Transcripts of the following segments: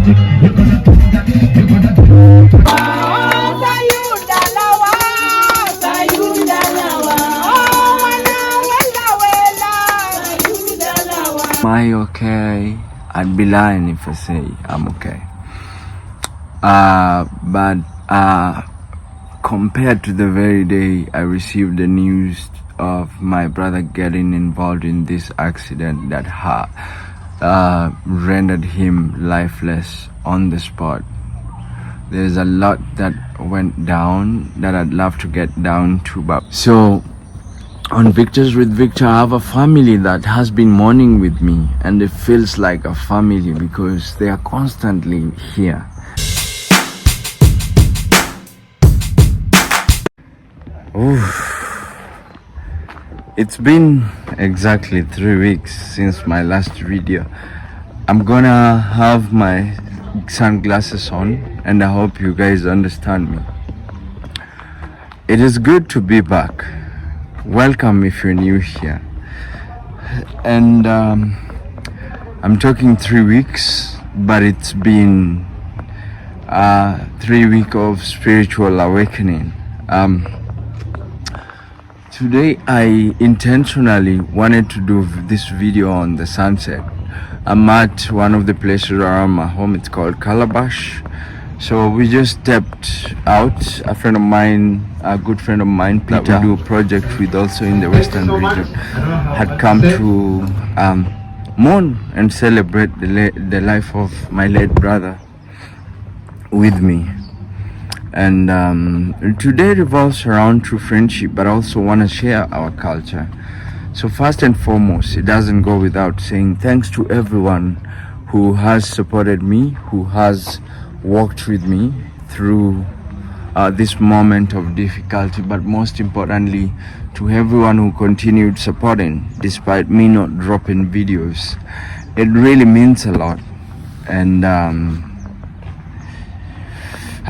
Am I okay? I'd be lying if I say I'm okay. But compared to the very day I received the news of my brother getting involved in this accident that rendered him lifeless on the spot, there's a lot that went down that I'd love to get down to. But so on Victors with Victor, I have a family that has been mourning with me, and it feels like a family because they are constantly here. Oof. It's been exactly 3 weeks since my last video. I'm gonna have my sunglasses on, and I hope you guys understand me. It is good to be back. Welcome if you're new here. And I'm talking 3 weeks, but it's been 3 weeks of spiritual awakening. Today I intentionally wanted to do this video on the sunset. I'm at one of the places around my home. It's called Calabash. So we just stepped out. A friend of mine, a good friend of mine, Peter, that we do a project with also in the Western region, had come to mourn and celebrate the life of my late brother with me. And today revolves around true friendship, but I also want to share our culture. So first and foremost, it doesn't go without saying thanks to everyone who has supported me, who has walked with me through this moment of difficulty, but most importantly to everyone who continued supporting despite me not dropping videos. It really means a lot, and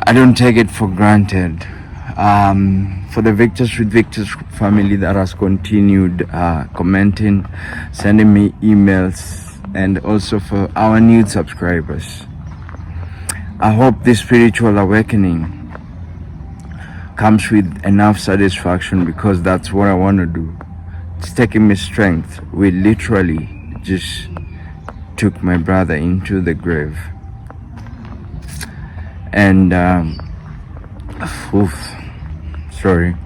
I don't take it for granted. For the Victors with Victors family that has continued commenting, sending me emails, and also for our new subscribers. I hope this spiritual awakening comes with enough satisfaction, because that's what I want to do. It's taking me strength. We literally just took my brother into the grave. And sorry.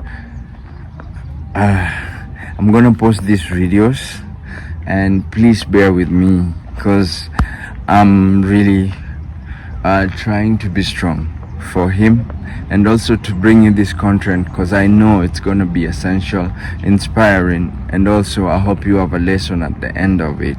I'm gonna post these videos, and please bear with me because I'm really trying to be strong for him, and also to bring you this content because I know it's going to be essential, inspiring, and also I hope you have a lesson at the end of it.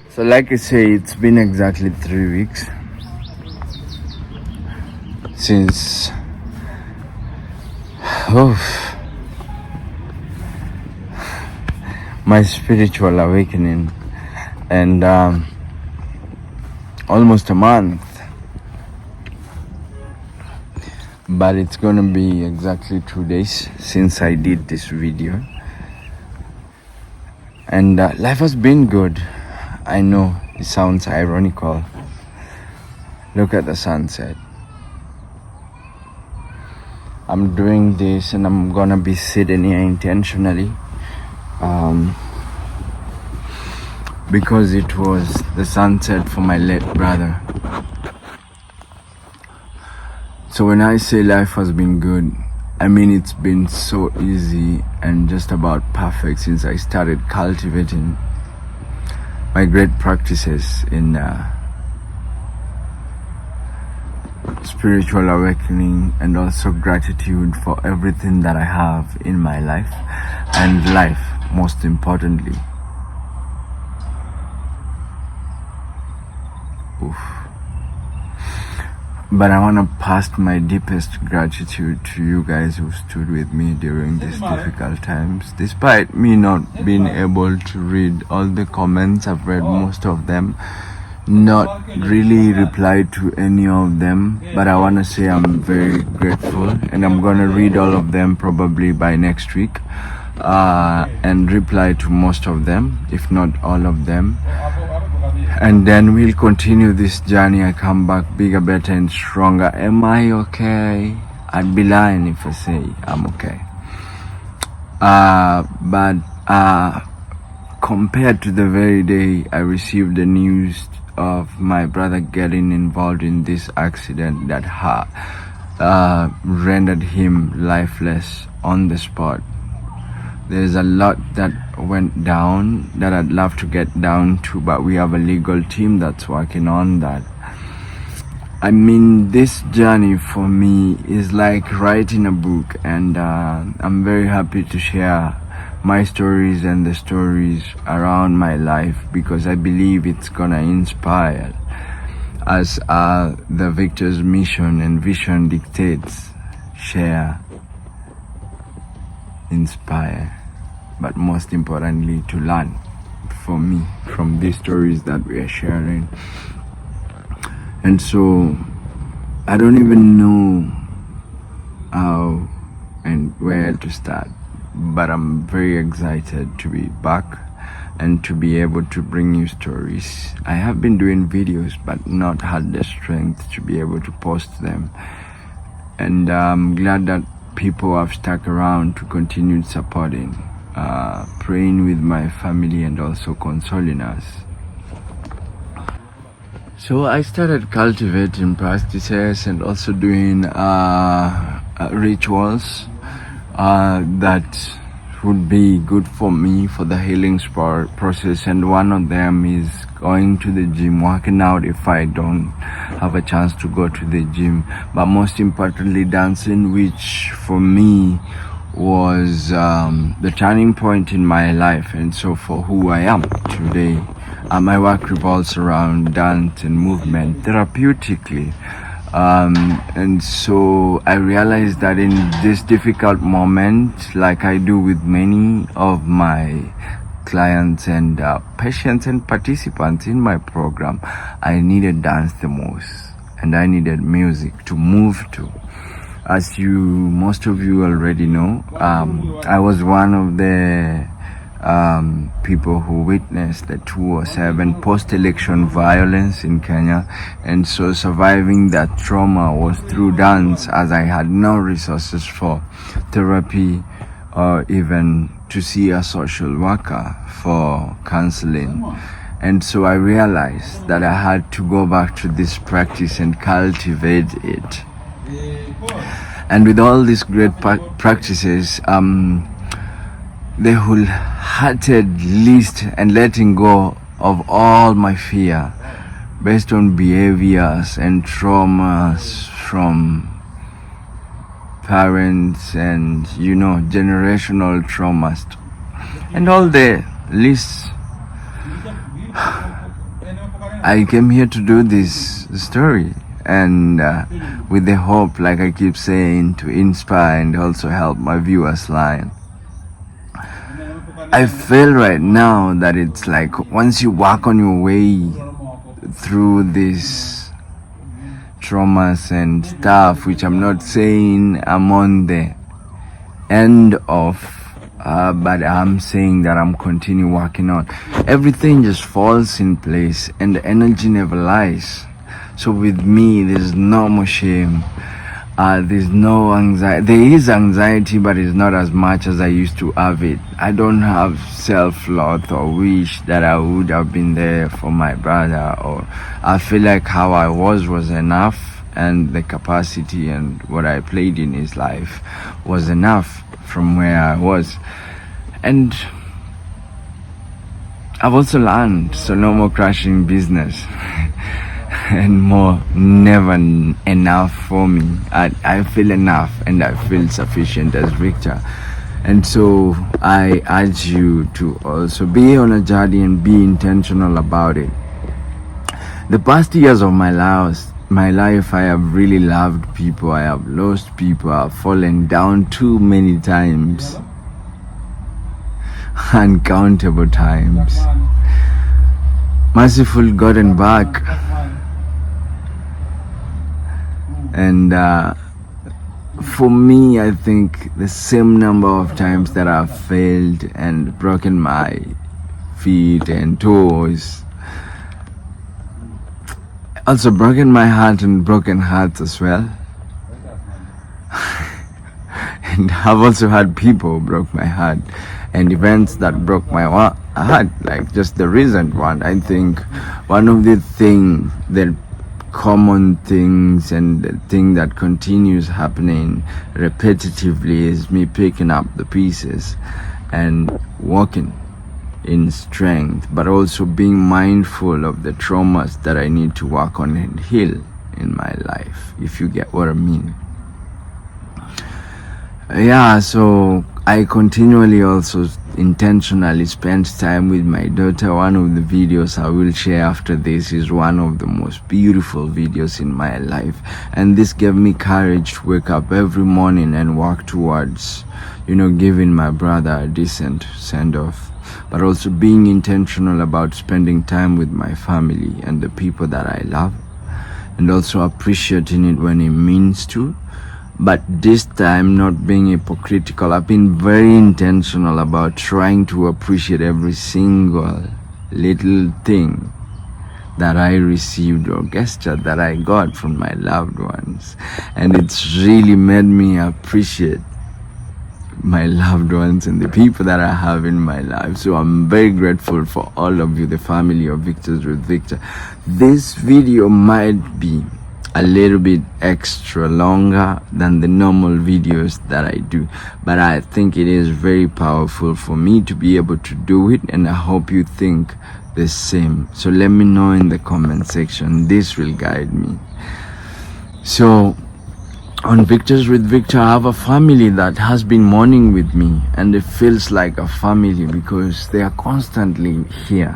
So like I say, it's been exactly 3 weeks since my spiritual awakening, and almost a month, but it's gonna be exactly 2 days since I did this video, and life has been good. I know it sounds ironical. Look at the sunset. I'm doing this and I'm gonna be sitting here intentionally because it was the sunset for my late brother. So when I say life has been good, I mean it's been so easy and just about perfect since I started cultivating my great practices in spiritual awakening, and also gratitude for everything that I have in my life, and life most importantly. But I want to pass my deepest gratitude to you guys who stood with me during these difficult times. Despite me not being able to read all the comments, I've read most of them, not really replied to any of them, but I want to say I'm very grateful, and I'm going to read all of them probably by next week, and reply to most of them, if not all of them. And then we'll continue this journey. I come back bigger, better, and stronger. Am I okay? I'd be lying if I say I'm okay. But compared to the very day I received the news of my brother getting involved in this accident that rendered him lifeless on the spot, there's a lot that went down that I'd love to get down to, but we have a legal team that's working on that. I mean, this journey for me is like writing a book, and I'm very happy to share my stories and the stories around my life, because I believe it's gonna inspire, as the Victor's mission and vision dictates: share, inspire, but most importantly to learn, for me, from these stories that we are sharing. And so I don't even know how and where to start, but I'm very excited to be back and to be able to bring you stories. I have been doing videos but not had the strength to be able to post them, and I'm glad that people have stuck around to continue supporting, praying with my family, and also consoling us. So I started cultivating practices and also doing rituals that would be good for me for the healing process, and one of them is going to the gym, working out if I don't have a chance to go to the gym, but most importantly dancing, which for me was the turning point in my life. And so for who I am today, my work revolves around dance and movement therapeutically. And so I realized that in this difficult moment, like I do with many of my clients and patients and participants in my program, I needed dance the most, and I needed music to move to. As most of you already know, I was one of the people who witnessed the 2007 post-election violence in Kenya, and so surviving that trauma was through dance, as I had no resources for therapy or even to see a social worker for counseling. And so I realized that I had to go back to this practice and cultivate it. And with all these great practices, the wholehearted list and letting go of all my fear based on behaviors and traumas from parents and generational traumas and all the lists. I came here to do this story, and with the hope, like I keep saying, to inspire and also help my viewers learn. I feel right now that it's like once you walk on your way through these traumas and stuff, which I'm not saying I'm on the end of, but I'm saying that I'm continue working on, everything just falls in place and the energy never lies. So with me, there's no more shame. There's no anxiety. There is anxiety, but it's not as much as I used to have it. I don't have self-love or wish that I would have been there for my brother, or I feel like how I was enough, and the capacity and what I played in his life was enough from where I was. And I've also learned, so no more crashing business. And more never enough for me. I feel enough and I feel sufficient as Victor. And so I urge you to also be on a journey and be intentional about it. The past years of my my life, I have really loved people, I have lost people, I have fallen down too many times, uncountable times. Merciful gotten back, and for me, I think the same number of times that I've failed and broken my feet and toes, also broken my heart and broken hearts as well. And I've also had people broke my heart, and events that broke my heart, like just the recent one. I think one of the things, the common things and the thing that continues happening repetitively is me picking up the pieces and walking in strength, but also being mindful of the traumas that I need to work on and heal in my life, if you get what I mean. Yeah, so I continually also intentionally spend time with my daughter. One of the videos I will share after this is one of the most beautiful videos in my life, and this gave me courage to wake up every morning and work towards, giving my brother a decent send-off, but also being intentional about spending time with my family and the people that I love, and also appreciating it when it means to. But this time, not being hypocritical. I've been very intentional about trying to appreciate every single little thing that I received or gesture that I got from my loved ones. And it's really made me appreciate my loved ones and the people that I have in my life. So I'm very grateful for all of you, the family of Victors with Victor. This video might be a little bit extra longer than the normal videos that I do, but I think it is very powerful for me to be able to do it, and I hope you think the same. So let me know in the comment section. This will guide me. So on Victors with Victor, I have a family that has been mourning with me, and it feels like a family because they are constantly here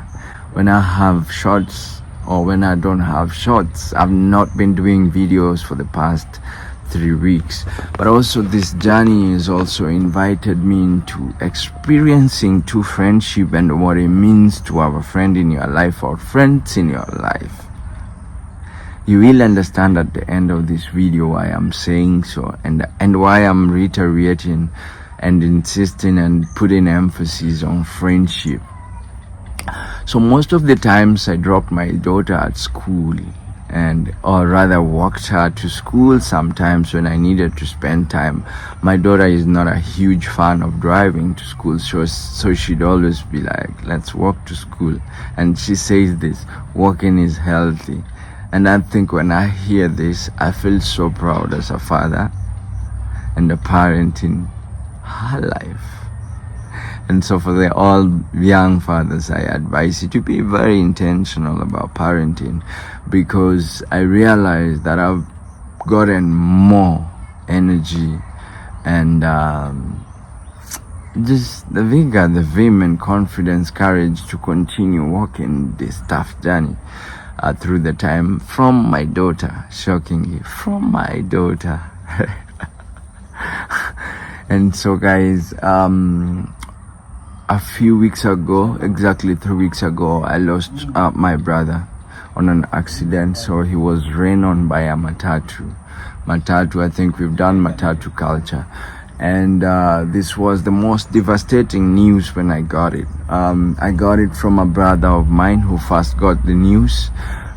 when I have shots or when I don't have shots. I've not been doing videos for the past 3 weeks, but also this journey has also invited me into experiencing true friendship and what it means to have a friend in your life or friends in your life. You will understand at the end of this video why I'm saying so, and why I'm reiterating and insisting and putting emphasis on friendship. So most of the times I dropped my daughter at school, or rather walked her to school sometimes when I needed to spend time. My daughter is not a huge fan of driving to school, so she'd always be like, let's walk to school. And she says this, walking is healthy. And I think when I hear this, I feel so proud as a father and a parent in her life. And so for the all young fathers, I advise you to be very intentional about parenting, because I realize that I've gotten more energy and just the vigor, the vim and confidence, courage to continue walking this tough journey through the time from my daughter, shockingly, from my daughter. And so guys, a few weeks ago, exactly 3 weeks ago, I lost my brother on an accident. So he was ran on by a matatu. I think we've done matatu culture. And this was the most devastating news when I got it. I got it from a brother of mine who first got the news,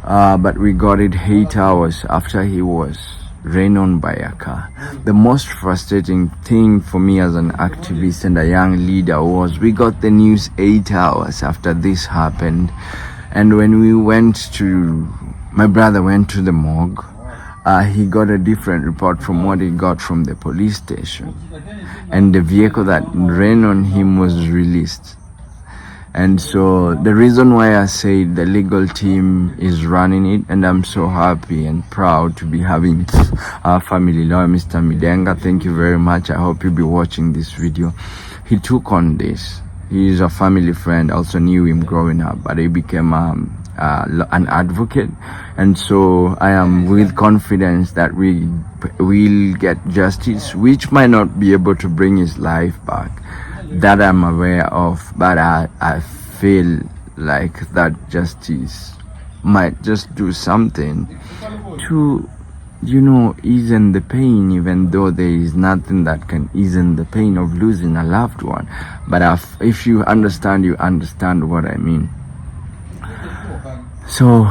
but we got it 8 hours after he was ran on by a car. The most frustrating thing for me as an activist and a young leader was we got the news 8 hours after this happened. And when my brother went to the morgue, he got a different report from what he got from the police station. And the vehicle that ran on him was released. And so the reason why I say the legal team is running it, and I'm so happy and proud to be having our family lawyer, Mr. Midenga. Thank you very much. I hope you'll be watching this video. He took on this. He is a family friend, also knew him growing up, but he became an advocate, and so I am with confidence that we will get justice, which might not be able to bring his life back, that I'm aware of, but I feel like that justice might just do something to, ease the pain, even though there is nothing that can ease the pain of losing a loved one. But if you understand, you understand what I mean. So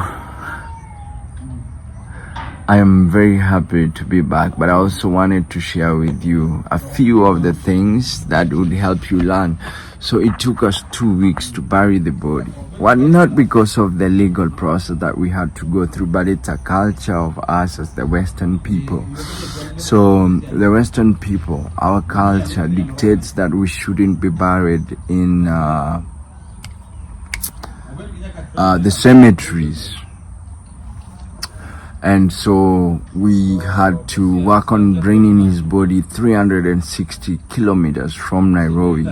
I am very happy to be back, but I also wanted to share with you a few of the things that would help you learn. So it took us 2 weeks to bury the body. Well, not because of the legal process that we had to go through, but it's a culture of us as the Western people. So the Western people, our culture dictates that we shouldn't be buried in the cemeteries. And so we had to work on bringing his body 360 kilometers from Nairobi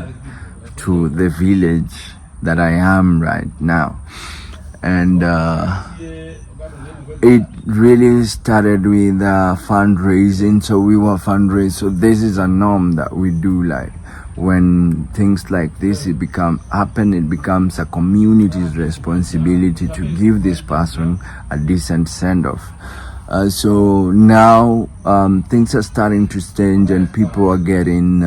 to the village that I am right now. And it really started with fundraising. So we were fundraising. So this is a norm that we do, like when things like this it becomes a community's responsibility to give this person a decent send-off. So now things are starting to change, and people are getting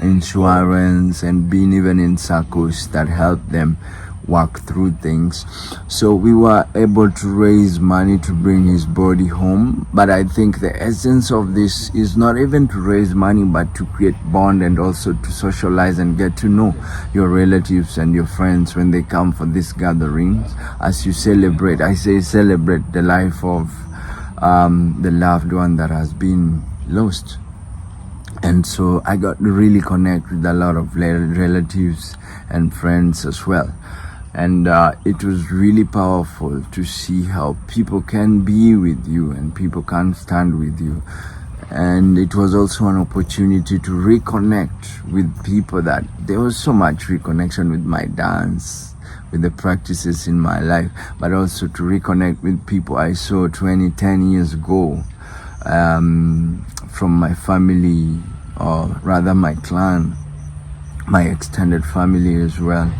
insurance and being even in circles that help them work through things. So we were able to raise money to bring his body home. But I think the essence of this is not even to raise money, but to create bond and also to socialize and get to know your relatives and your friends when they come for these gatherings, as you celebrate. I say celebrate the life of the loved one that has been lost. And so I got to really connect with a lot of relatives and friends as well. And it was really powerful to see how people can be with you and people can stand with you. And it was also an opportunity to reconnect with people that there was so much reconnection with my dance, with the practices in my life, but also to reconnect with people I saw 10 years ago from my family, or rather my clan, my extended family as well.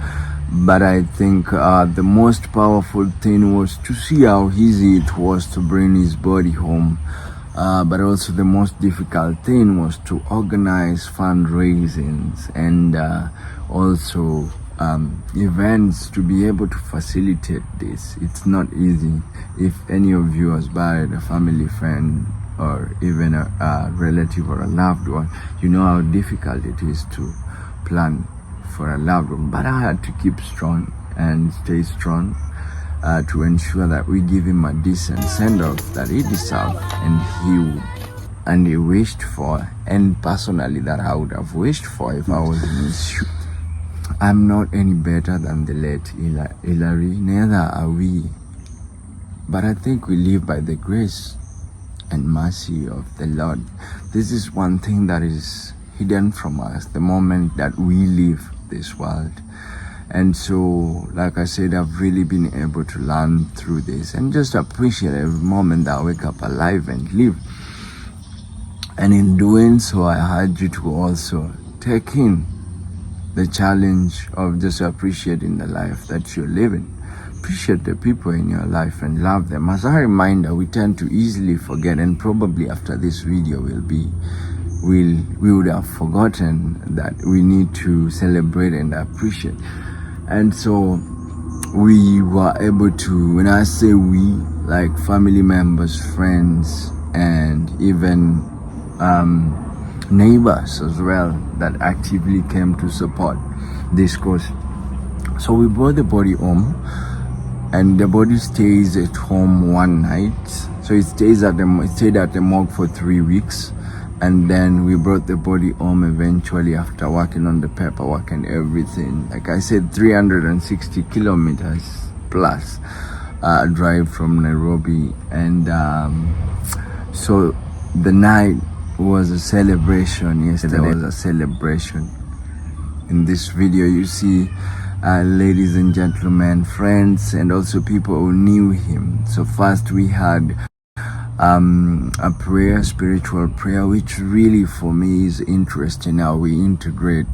But I think the most powerful thing was to see how easy it was to bring his body home. But also the most difficult thing was to organize fundraisings and also events to be able to facilitate this. It's not easy. If any of you has buried a family friend or even a relative or a loved one, you know how difficult it is to plan for a loved one. But I had to keep strong and stay strong to ensure that we give him a decent send-off that he deserved and he wished for, and personally that I would have wished for if I was in his shoes. I'm not any better than the late Hilary, neither are we. But I think we live by the grace and mercy of the Lord. This is one thing that is hidden from us the moment that we leave this world. And so, like I said, I've really been able to learn through this and just appreciate every moment that I wake up alive and live. And in doing so, I urge you to also take in the challenge of just appreciating the life that you're living. Appreciate the people in your life and love them. As a reminder, we tend to easily forget, and probably after this video we would have forgotten that we need to celebrate and appreciate. And so we were able to, when I say we, like family members, friends, and even neighbors as well, that actively came to support this cause. So we brought the body home, and the body stays at home one night. So it stayed at the morgue for 3 weeks. And then we brought the body home eventually after working on the paperwork and everything. Like I said, 360 kilometers plus drive from Nairobi. And so the night was a celebration. Yesterday was a celebration. In this video you see ladies and gentlemen, friends, and also people who knew him. So first we had a prayer, spiritual prayer, which really for me is interesting how we integrate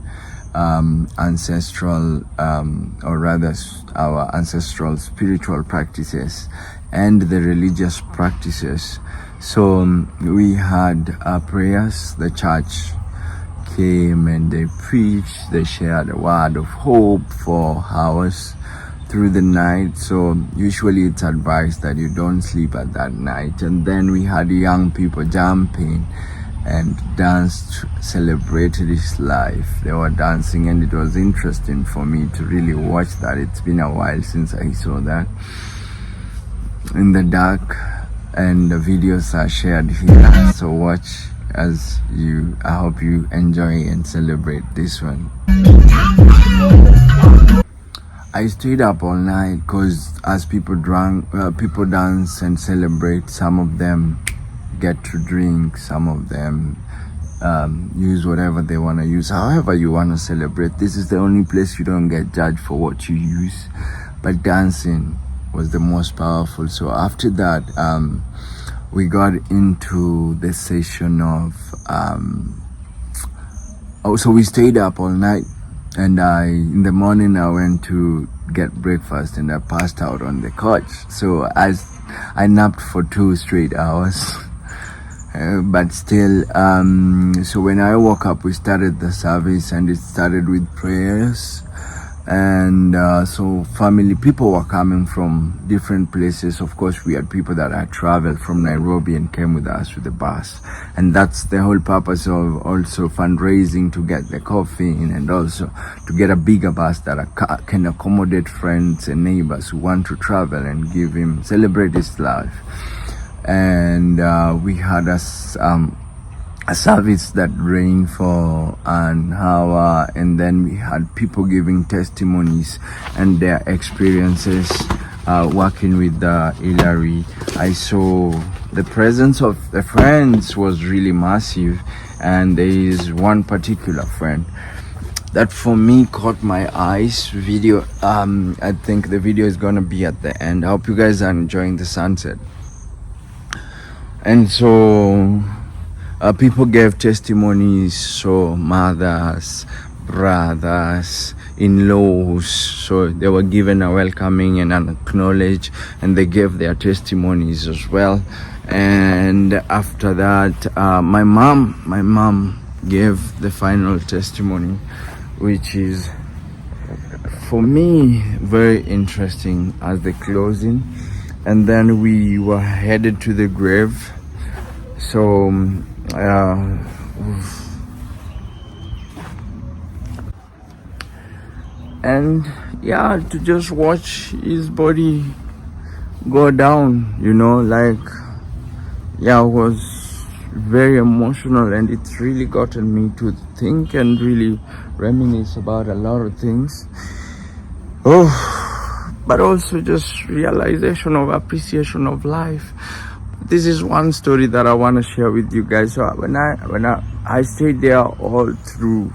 ancestral or rather our ancestral spiritual practices and the religious practices. So we had prayers. The church came and they preached, they shared a word of hope for hours through the night. So usually it's advised that you don't sleep at that night. And then we had young people jumping and danced, celebrated his life. They were dancing, and it was interesting for me to really watch that. It's been a while since I saw that in the dark, and the videos are shared here. So watch as I hope you enjoy and celebrate this one. I stayed up all night because as people dance and celebrate, some of them get to drink, some of them use whatever they want to use. However you want to celebrate, this is the only place you don't get judged for what you use. But dancing was the most powerful. So after that, we got into the session of so we stayed up all night, and in the morning I went to get breakfast and I passed out on the couch. So as I napped for 2 straight hours. But still, so when I woke up, we started the service, and it started with prayers. And so people were coming from different places. Of course, we had people that had traveled from Nairobi and came with us with the bus. And that's the whole purpose of also fundraising, to get the coffee in, and also to get a bigger bus that can accommodate friends and neighbors who want to travel and celebrate his life. And we had a service that ran for an hour, and then we had people giving testimonies and their experiences working with Hillary. I saw the presence of the friends was really massive, and there is one particular friend that for me caught my eyes. Video, I think the video is gonna be at the end. I hope you guys are enjoying the sunset. And so people gave testimonies, so mothers, brothers, in-laws, so they were given a welcoming and an acknowledge, and they gave their testimonies as well. And after that, my mom gave the final testimony, which is for me very interesting as the closing. And then we were headed to the grave. So and yeah, to just watch his body go down, it was very emotional, and it's really gotten me to think and really reminisce about a lot of things. But also just realization of appreciation of life. This is one story that I want to share with you guys. So when I stayed there all through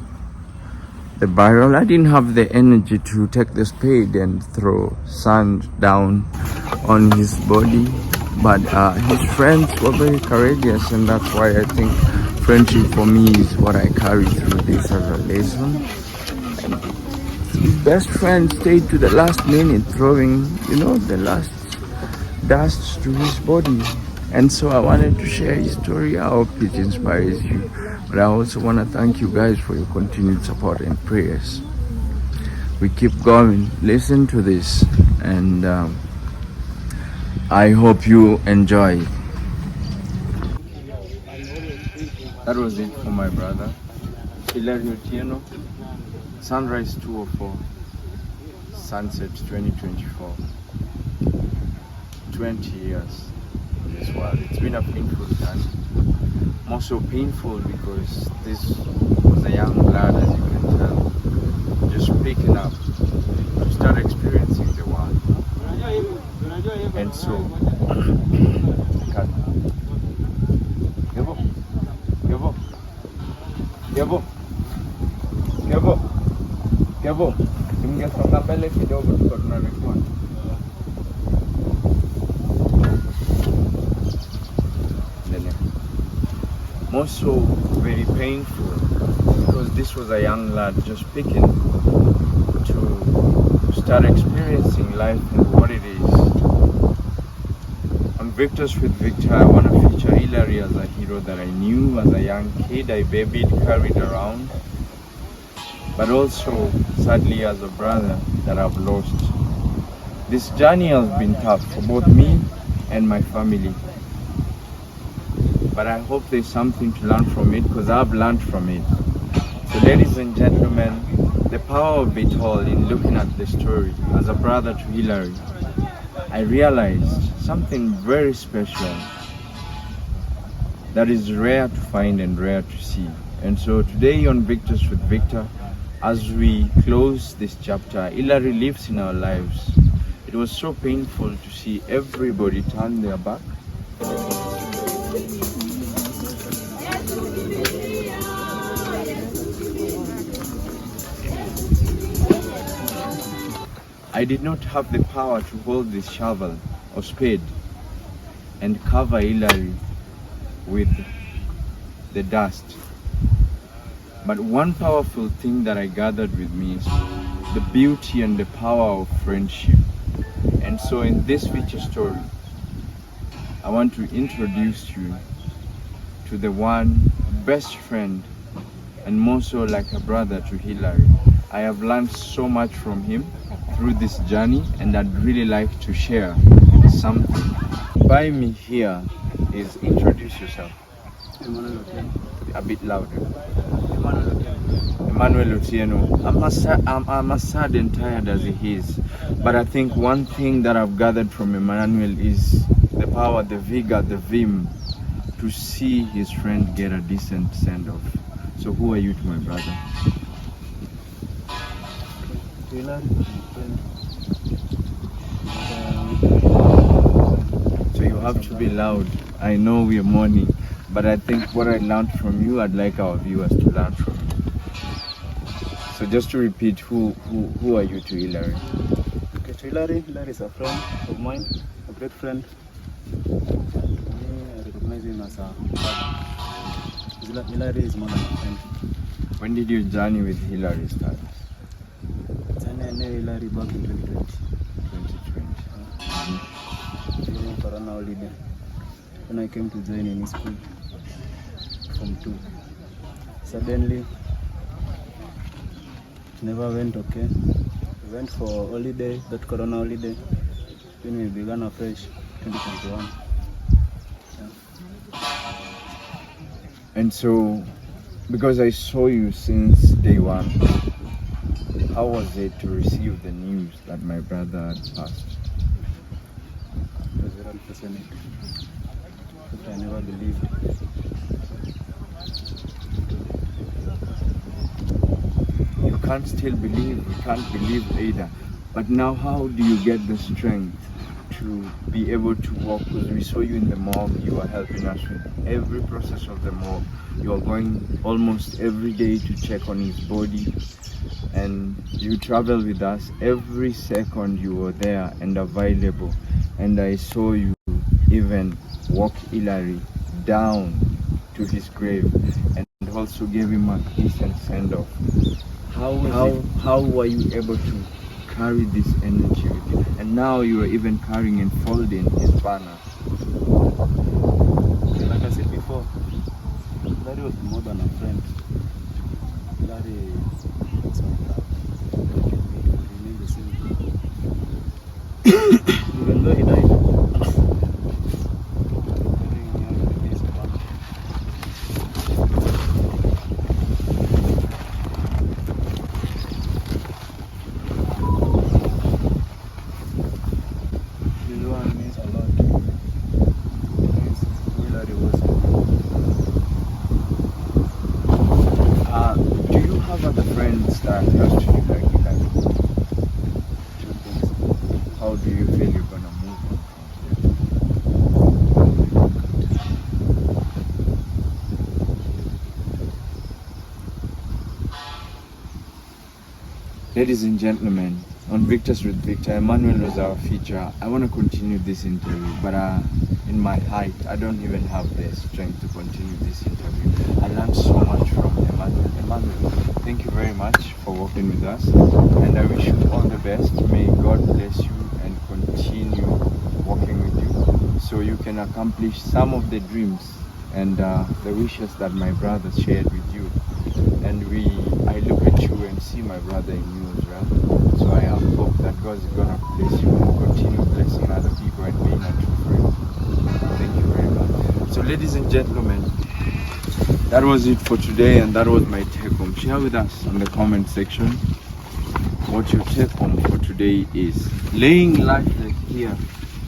the burial, I didn't have the energy to take the spade and throw sand down on his body. But his friends were very courageous, and that's why I think friendship for me is what I carry through this as a lesson. His best friend stayed to the last minute, throwing, the last dust to his body. And so I wanted to share his story. I hope it inspires you. But I also want to thank you guys for your continued support and prayers. We keep going. Listen to this, and I hope you enjoy. That was it for my brother, Hillary Otieno. Sunrise 204, sunset 2024. 20 years in this world. It's been a painful time. More so painful because this was a young lad, as you can tell, just picking up to start experiencing the world. And so, Kevo, Ungesonga mbele kidogo tuko tuna record. More so very painful because this was a young lad just picking to start experiencing life and what it is. On Victors with Victor, I want to feature Hilary as a hero that I knew as a young kid, I babied, carried around, but also sadly as a brother that I've lost. This journey has been tough for both me and my family. But I hope there's something to learn from it because I've learned from it. So ladies and gentlemen, the power of it all in looking at the story as a brother to Hilary, I realized something very special that is rare to find and rare to see. And so today on Victors with Victor, as we close this chapter, Hilary lives in our lives. It was so painful to see everybody turn their back. I did not have the power to hold this shovel or spade and cover Hilary with the dust. But one powerful thing that I gathered with me is the beauty and the power of friendship. And so in this feature story, I want to introduce you to the one best friend and more so like a brother to Hilary. I have learned so much from him through this journey and I'd really like to share something. By me here is introduce yourself. A bit louder. Emmanuel Otieno. I'm as sad and tired as he is, but I think one thing that I've gathered from Emmanuel is the power, the vigor, the vim to see his friend get a decent send-off. So who are you to my brother? So you have to be loud. I know we are mourning, but I think what I learned from you, I'd like our viewers to learn from you. So just to repeat, who are you to Hilary? Okay, to Hilary is a friend of mine, a great friend. I recognize him as a brother. Hilary is more than a friend. When did your journey with Hilary start? I knew Hilary back in 2020. 2020. During Corona holiday, when I came to join in school from 2. Suddenly, it never went okay. We went for holiday, that Corona holiday, when we began afresh 2021. And so, because I saw you since day one, how was it to receive the news that my brother had passed? It was very unfortunate. But I never believed. You can't still believe, you can't believe either. But now how do you get the strength to be able to walk? Because we saw you in the morgue, you were helping us with every process of the morgue. You are going almost every day to check on his body. And you travel with us every second you were there and available. And I saw you even walk Hilary down to his grave and also gave him a decent send-off. How were you able to carry this energy with you? And now you are even carrying and folding his banner. Like I said before, Hilary was more than a friend. Hilary was my brother. We remain the same. Even though he died, friends that are close to you like Hilary? How do you feel Ladies and gentlemen, on Victors with Victor, Emmanuel was our feature. I want to continue this interview, but in my height, I don't even have the strength to continue this interview. I learned so much from Emmanuel. Emmanuel, thank you very much for working with us, and I wish you all the best. May God bless you and continue working with you so you can accomplish some of the dreams and the wishes that my brother shared with you. And I look at you and see my brother in you as well. So I have hope that God is going to bless you and continue blessing other people and being a true friend. Thank you very much. So ladies and gentlemen, that was it for today, and that was my take home. Share with us in the comment section what your take home for today is. Laying lifeless here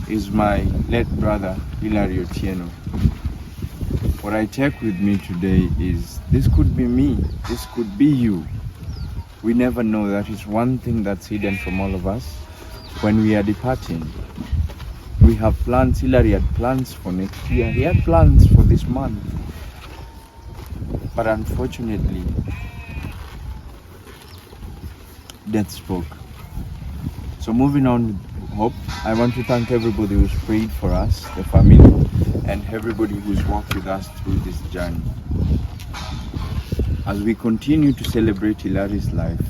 is my late brother Hilary Otieno. What I take with me today is this could be me, this could be you. We never know. That is one thing that's hidden from all of us. When we are departing, we have plans. Hilary had plans for next year. He had plans for this month. But unfortunately, death spoke. So moving on with hope, I want to thank everybody who's prayed for us, the family, and everybody who's walked with us through this journey. As we continue to celebrate Hilary's life,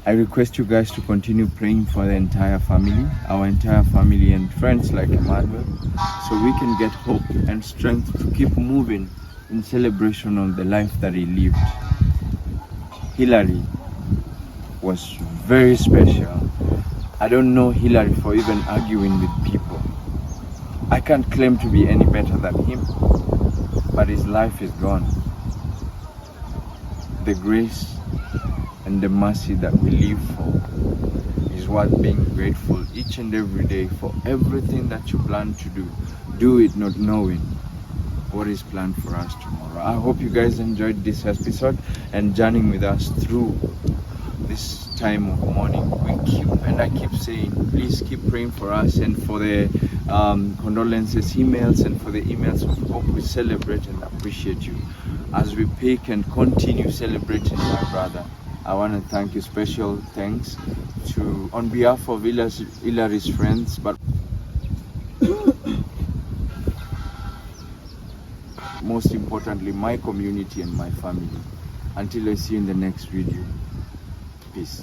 I request you guys to continue praying for the entire family, our entire family and friends like Emmanuel, so we can get hope and strength to keep moving in celebration of the life that he lived. Hilary was very special. I don't know Hilary for even arguing with people. I can't claim to be any better than him, but his life is gone. The grace and the mercy that we live for is what being grateful each and every day for everything that you plan to do. Do it not knowing what is planned for us tomorrow. I hope you guys enjoyed this episode and journeying with us through this time of mourning. I keep saying, please keep praying for us and for the condolences emails and for the emails of hope. We celebrate and appreciate you as we pick and continue celebrating my brother. I want to thank you, special thanks to on behalf of Hilary's friends, but most importantly my community and my family. Until I see you in the next video, peace.